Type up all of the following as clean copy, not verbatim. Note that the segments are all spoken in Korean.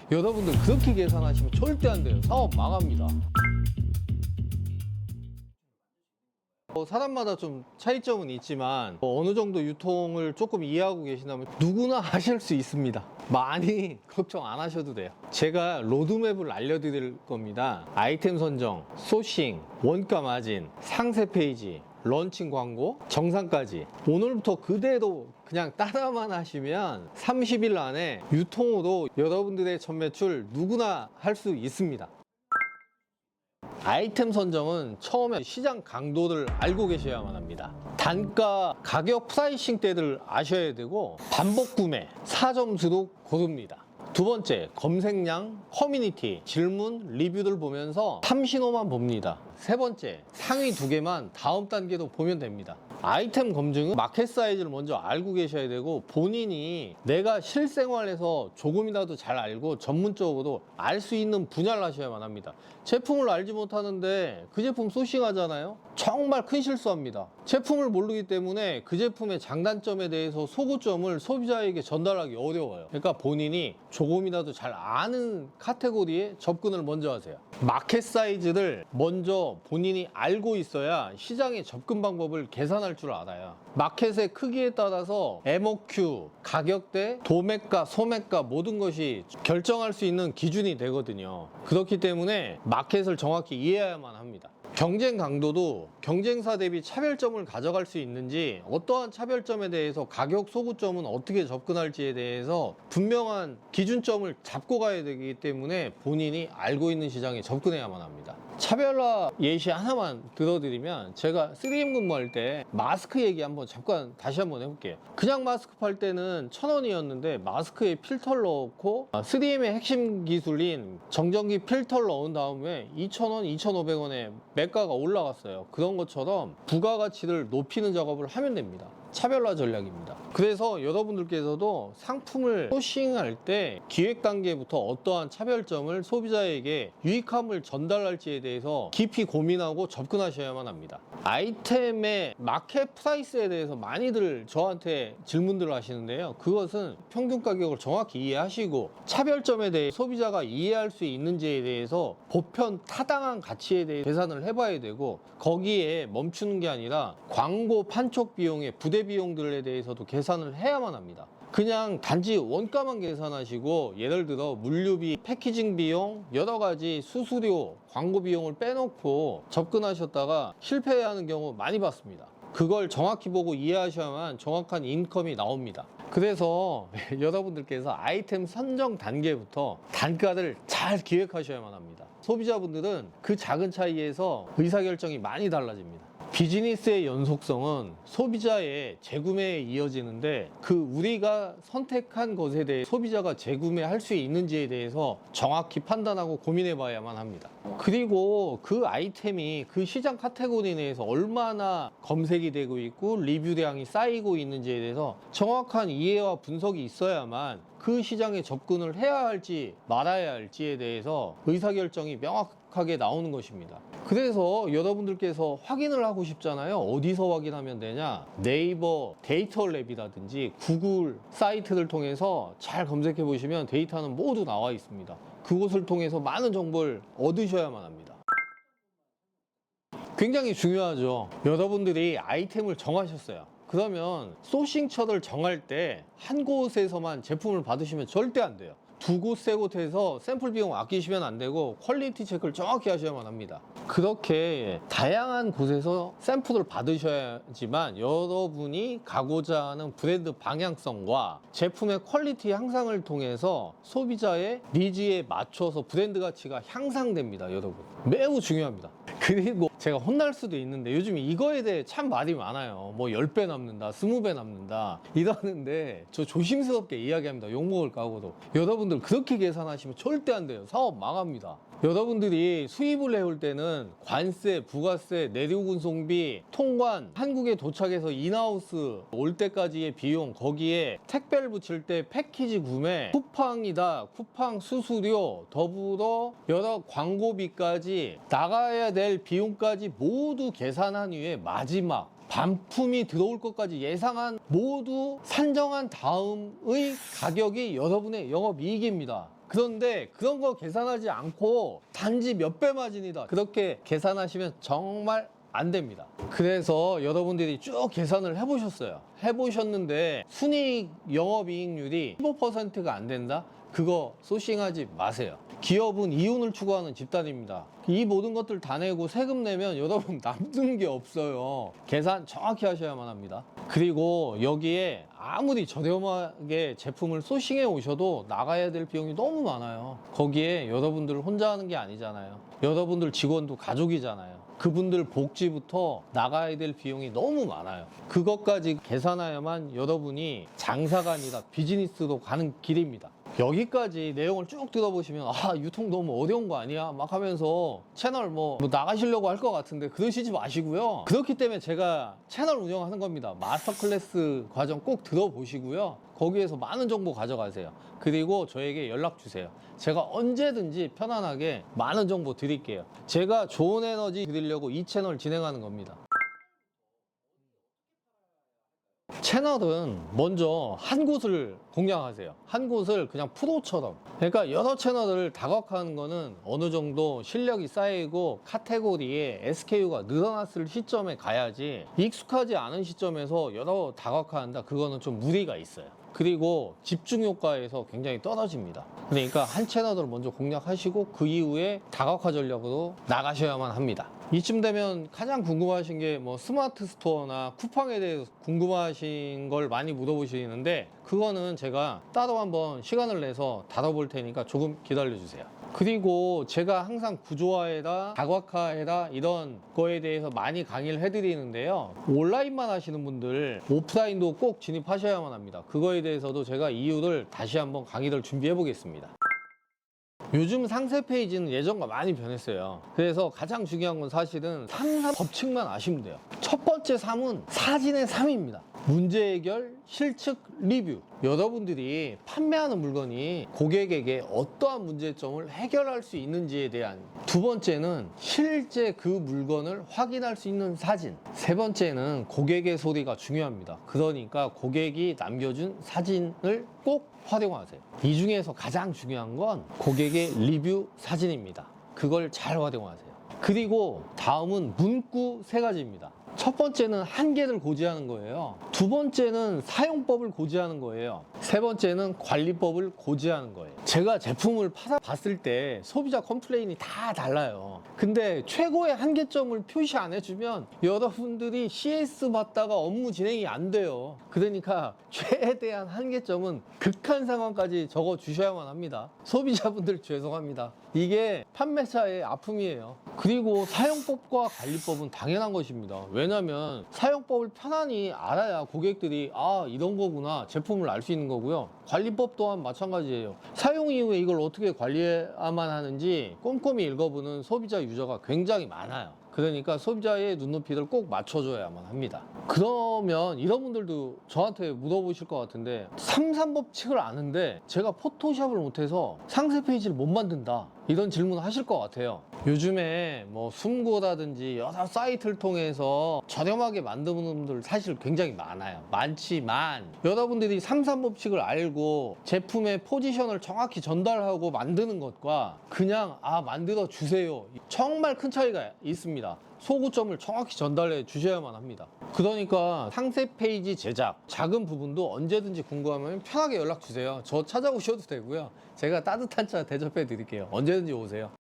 여러분들 그렇게 계산하시면 절대 안 돼요. 사업 망합니다. 사람마다 좀 차이점은 있지만 어느 정도 유통을 조금 이해하고 계시다면 누구나 하실 수 있습니다. 많이 걱정 안 하셔도 돼요. 제가 로드맵을 알려드릴 겁니다. 아이템 선정, 소싱, 원가 마진, 상세 페이지, 런칭 광고, 정산까지 오늘부터 그대로 그냥 따라만 하시면 30일 안에 유통으로 여러분들의 전 매출 누구나 할 수 있습니다. 아이템 선정은 처음에 시장 강도를 알고 계셔야만 합니다. 단가, 가격 프라이싱 때를 아셔야 되고 반복 구매, 사점수로 고릅니다. 두 번째, 검색량, 커뮤니티, 질문, 리뷰를 보면서 탐신호만 봅니다. 세 번째, 상위 두 개만 다음 단계로 보면 됩니다. 아이템 검증은 마켓 사이즈를 먼저 알고 계셔야 되고 본인이 내가 실생활에서 조금이라도 잘 알고 전문적으로 알 수 있는 분야를 하셔야만 합니다. 제품을 알지 못하는데 그 제품 소싱하잖아요. 정말 큰 실수합니다. 제품을 모르기 때문에 그 제품의 장단점에 대해서 소구점을 소비자에게 전달하기 어려워요. 그러니까 본인이 조금이라도 잘 아는 카테고리에 접근을 먼저 하세요. 마켓 사이즈를 먼저 본인이 알고 있어야 시장의 접근 방법을 계산할 줄 알아요. 마켓의 크기에 따라서 MOQ, 가격대, 도매가, 소매가 모든 것이 결정할 수 있는 기준이 되거든요. 그렇기 때문에 마켓을 정확히 이해해야만 합니다. 경쟁 강도도 경쟁사 대비 차별점을 가져갈 수 있는지, 어떠한 차별점에 대해서 가격 소구점은 어떻게 접근할지에 대해서 분명한 기준점을 잡고 가야 되기 때문에 본인이 알고 있는 시장에 접근해야만 합니다. 차별화 예시 하나만 들어드리면, 제가 3M 근무할 때 마스크 얘기 잠깐 다시 한번 해볼게요. 그냥 마스크 팔 때는 1,000원이었는데 마스크에 필터를 넣고 3M의 핵심 기술인 정전기 필터를 넣은 다음에 2,000원, 2,500원에 매가가 올라갔어요. 그런 것처럼 부가가치를 높이는 작업을 하면 됩니다. 차별화 전략입니다. 그래서 여러분들께서도 상품을 소싱할 때 기획 단계부터 어떠한 차별점을 소비자에게 유익함을 전달할지에 대해서 깊이 고민하고 접근하셔야만 합니다. 아이템의 마켓 프라이스에 대해서 많이들 저한테 질문들을 하시는데요. 그것은 평균 가격을 정확히 이해하시고 차별점에 대해 소비자가 이해할 수 있는지에 대해서 보편 타당한 가치에 대해 계산을 해봐야 되고, 거기에 멈추는 게 아니라 광고 판촉 비용의 부대 비용들에 대해서도 계산을 해야만 합니다. 그냥 단지 원가만 계산하시고 예를 들어 물류비, 패키징 비용, 여러 가지 수수료, 광고 비용을 빼놓고 접근하셨다가 실패하는 경우 많이 봤습니다. 그걸 정확히 보고 이해하셔야만 정확한 인컴이 나옵니다. 그래서 여러분들께서 아이템 선정 단계부터 단가를 잘 기획하셔야만 합니다. 소비자분들은 그 작은 차이에서 의사결정이 많이 달라집니다. 비즈니스의 연속성은 소비자의 재구매에 이어지는데, 그 우리가 선택한 것에 대해 소비자가 재구매할 수 있는지에 대해서 정확히 판단하고 고민해 봐야만 합니다. 그리고 그 아이템이 그 시장 카테고리 내에서 얼마나 검색이 되고 있고 리뷰량이 쌓이고 있는지에 대해서 정확한 이해와 분석이 있어야만 그 시장에 접근을 해야 할지 말아야 할지에 대해서 의사결정이 명확하게 나오는 것입니다. 그래서 여러분들께서 확인을 하고 싶잖아요. 어디서 확인하면 되냐? 네이버 데이터랩이라든지 구글 사이트를 통해서 잘 검색해 보시면 데이터는 모두 나와 있습니다. 그곳을 통해서 많은 정보를 얻으셔야만 합니다. 굉장히 중요하죠. 여러분들이 아이템을 정하셨어요. 그러면 소싱처를 정할 때 한 곳에서만 제품을 받으시면 절대 안 돼요. 두 곳, 세 곳에서 샘플 비용 아끼시면 안 되고 퀄리티 체크를 정확히 하셔야만 합니다. 그렇게 다양한 곳에서 샘플을 받으셔야지만 여러분이 가고자 하는 브랜드 방향성과 제품의 퀄리티 향상을 통해서 소비자의 니즈에 맞춰서 브랜드 가치가 향상됩니다. 여러분, 매우 중요합니다. 그리고 제가 혼날 수도 있는데 요즘 이거에 대해 참 말이 많아요. 뭐 10배 남는다, 20배 남는다 이러는데 저 조심스럽게 이야기합니다. 욕먹을 각오도. 여러분들 그렇게 계산하시면 절대 안 돼요. 사업 망합니다. 여러분들이 수입을 해올 때는 관세, 부가세, 내륙 운송비, 통관, 한국에 도착해서 인하우스 올 때까지의 비용, 거기에 택배를 붙일 때 패키지 구매, 쿠팡이다, 쿠팡 수수료, 더불어 여러 광고비까지 나가야 될 비용까지 모두 계산한 후에 마지막 반품이 들어올 것까지 예상한 모두 산정한 다음의 가격이 여러분의 영업이익입니다. 그런데 그런 거 계산하지 않고 단지 몇 배 마진이다, 그렇게 계산하시면 정말 안 됩니다. 그래서 여러분들이 쭉 계산을 해보셨어요. 해보셨는데 순이익 영업이익률이 15%가 안 된다? 그거 소싱하지 마세요. 기업은 이윤을 추구하는 집단입니다. 이 모든 것들 다 내고 세금 내면 여러분 남는 게 없어요. 계산 정확히 하셔야만 합니다. 그리고 여기에 아무리 저렴하게 제품을 소싱해 오셔도 나가야 될 비용이 너무 많아요. 거기에 여러분들 혼자 하는 게 아니잖아요. 여러분들 직원도 가족이잖아요. 그분들 복지부터 나가야 될 비용이 너무 많아요. 그것까지 계산하야만 여러분이 장사가 아니라 비즈니스로 가는 길입니다. 여기까지 내용을 쭉 들어보시면 유통 너무 어려운 거 아니야? 막 하면서 채널 뭐 나가시려고 할 것 같은데 그러시지 마시고요. 그렇기 때문에 제가 채널 운영하는 겁니다. 마스터 클래스 과정 꼭 들어보시고요. 거기에서 많은 정보 가져가세요. 그리고 저에게 연락 주세요. 제가 언제든지 편안하게 많은 정보 드릴게요. 제가 좋은 에너지 드리려고 이 채널 진행하는 겁니다. 채널은 먼저 한 곳을 공략하세요. 한 곳을 그냥 프로처럼. 그러니까 여러 채널을 다각화하는 거는 어느 정도 실력이 쌓이고 카테고리에 SKU가 늘어났을 시점에 가야지, 익숙하지 않은 시점에서 여러 다각화한다, 그거는 좀 무리가 있어요. 그리고 집중 효과에서 굉장히 떨어집니다. 그러니까 한 채널을 먼저 공략하시고 그 이후에 다각화 전략으로 나가셔야만 합니다. 이쯤 되면 가장 궁금하신 게 뭐 스마트 스토어나 쿠팡에 대해서 궁금하신 걸 많이 물어보시는데, 그거는 제가 따로 한번 시간을 내서 다뤄볼 테니까 조금 기다려 주세요. 그리고 제가 항상 구조화해라, 다각화해라 이런 거에 대해서 많이 강의를 해드리는데요. 온라인만 하시는 분들 오프라인도 꼭 진입하셔야만 합니다. 그거에 대해서도 제가 이유를 다시 한번 강의를 준비해 보겠습니다. 요즘 상세 페이지는 예전과 많이 변했어요. 그래서 가장 중요한 건 사실은 3, 4 법칙만 아시면 돼요. 첫 번째 3은 사진의 3입니다. 문제 해결, 실측, 리뷰. 여러분들이 판매하는 물건이 고객에게 어떠한 문제점을 해결할 수 있는지에 대한. 두 번째는 실제 그 물건을 확인할 수 있는 사진. 세 번째는 고객의 소리가 중요합니다. 그러니까 고객이 남겨준 사진을 꼭 활용하세요. 이 중에서 가장 중요한 건 고객의 리뷰 사진입니다. 그걸 잘 활용하세요. 그리고 다음은 문구 3가지입니다. 첫 번째는 한계를 고지하는 거예요. 두 번째는 사용법을 고지하는 거예요. 세 번째는 관리법을 고지하는 거예요. 제가 제품을 봤을 때 소비자 컴플레인이 다 달라요. 근데 최고의 한계점을 표시 안 해주면 여러분들이 CS 받다가 업무 진행이 안 돼요. 그러니까 최대한 한계점은 극한 상황까지 적어 주셔야만 합니다. 소비자분들 죄송합니다. 이게 판매자의 아픔이에요. 그리고 사용법과 관리법은 당연한 것입니다. 왜냐면 사용법을 편안히 알아야 고객들이 이런 거구나, 제품을 알 수 있는 거고요. 관리법 또한 마찬가지예요. 사용 이후에 이걸 어떻게 관리해야만 하는지 꼼꼼히 읽어보는 소비자 유저가 굉장히 많아요. 그러니까 소비자의 눈높이를 꼭 맞춰줘야만 합니다. 그러면 이런 분들도 저한테 물어보실 것 같은데, 3법칙을 아는데 제가 포토샵을 못해서 상세 페이지를 못 만든다, 이런 질문을 하실 것 같아요. 요즘에 뭐 숨고라든지 여러 사이트를 통해서 저렴하게 만드는 분들 사실 굉장히 많지만 여러분들이 3법칙을 알고 제품의 포지션을 정확히 전달하고 만드는 것과 그냥 만들어 주세요, 정말 큰 차이가 있습니다. 소구점을 정확히 전달해 주셔야만 합니다. 그러니까 상세 페이지 제작 작은 부분도 언제든지 궁금하면 편하게 연락 주세요. 저 찾아오셔도 되고요. 제가 따뜻한 차 대접해 드릴게요. 언제든지 오세요.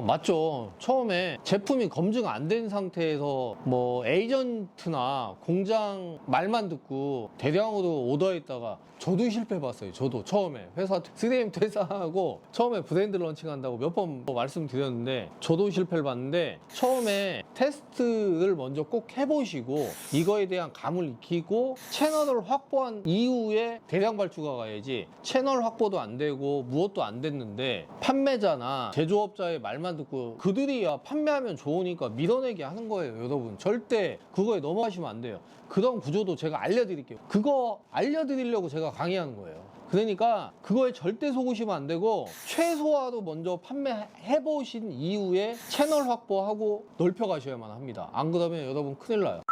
맞죠. 처음에 제품이 검증 안 된 상태에서 뭐 에이전트나 공장 말만 듣고 대량으로 오더했다가 저도 실패 봤어요. 저도 처음에 회사 3M 퇴사하고 처음에 브랜드 런칭한다고 몇 번 말씀드렸는데 저도 실패를 봤는데, 처음에 테스트를 먼저 꼭 해보시고 이거에 대한 감을 익히고 채널을 확보한 이후에 대량 발주가 가야지, 채널 확보도 안 되고 무엇도 안 됐는데 판매자나 제조업자의 말만 듣고 그들이야 판매하면 좋으니까 밀어내게 하는 거예요. 여러분 절대 그거에 넘어가시면 안 돼요. 그런 구조도 제가 알려드릴게요. 그거 알려드리려고 제가 강의하는 거예요. 그러니까 그거에 절대 속으시면 안 되고 최소화로 먼저 판매해 보신 이후에 채널 확보하고 넓혀 가셔야만 합니다. 안 그러면 여러분 큰일 나요.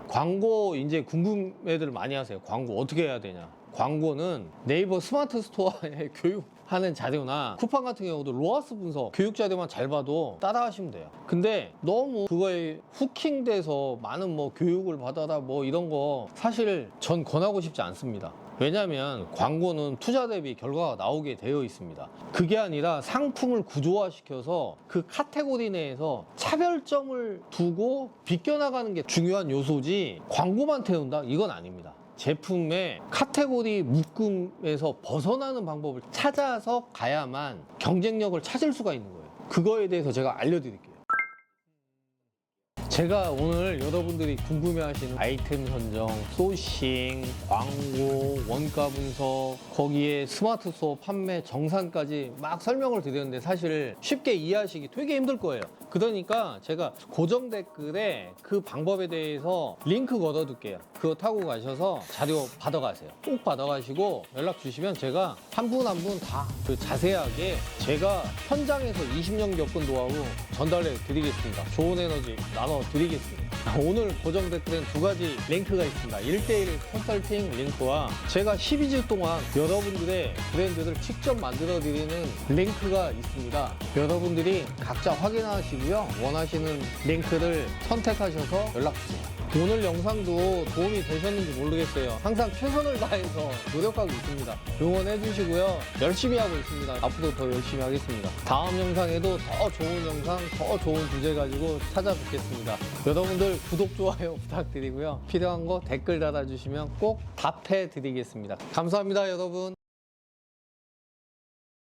광고 이제 궁금해들 많이 하세요. 광고 어떻게 해야 되냐, 광고는 네이버 스마트 스토어에 교육하는 자료나 쿠팡 같은 경우도 로아스 분석 교육 자료만 잘 봐도 따라하시면 돼요. 근데 너무 그거에 후킹돼서 많은 뭐 교육을 받아라 뭐 이런 거 사실 전 권하고 싶지 않습니다. 왜냐하면 광고는 투자 대비 결과가 나오게 되어 있습니다. 그게 아니라 상품을 구조화시켜서 그 카테고리 내에서 차별점을 두고 비껴나가는 게 중요한 요소지, 광고만 태운다? 이건 아닙니다. 제품의 카테고리 묶음에서 벗어나는 방법을 찾아서 가야만 경쟁력을 찾을 수가 있는 거예요. 그거에 대해서 제가 알려드릴게요. 제가 오늘 여러분들이 궁금해하시는 아이템 선정, 소싱, 광고, 원가 분석, 거기에 스마트 스토어 판매 정산까지 막 설명을 드렸는데 사실 쉽게 이해하시기 되게 힘들 거예요. 그러니까 제가 고정 댓글에 그 방법에 대해서 링크 걸어둘게요. 그거 타고 가셔서 자료 받아가세요. 꼭 받아가시고 연락 주시면 제가 한 분 한 분 다 그 자세하게 제가 현장에서 20년 겪은 노하우 전달해 드리겠습니다. 좋은 에너지 나눠 드리겠습니다. 오늘 고정 댓글엔 두 가지 링크가 있습니다. 1:1 컨설팅 링크와 제가 12주 동안 여러분들의 브랜드를 직접 만들어 드리는 링크가 있습니다. 여러분들이 각자 확인하시고요. 원하시는 링크를 선택하셔서 연락 주세요. 오늘 영상도 도움이 되셨는지 모르겠어요. 항상 최선을 다해서 노력하고 있습니다. 응원해 주시고요. 열심히 하고 있습니다. 앞으로 더 열심히 하겠습니다. 다음 영상에도 더 좋은 영상, 더 좋은 주제 가지고 찾아뵙겠습니다. 여러분들 구독, 좋아요 부탁드리고요. 필요한 거 댓글 달아주시면 꼭 답해 드리겠습니다. 감사합니다, 여러분.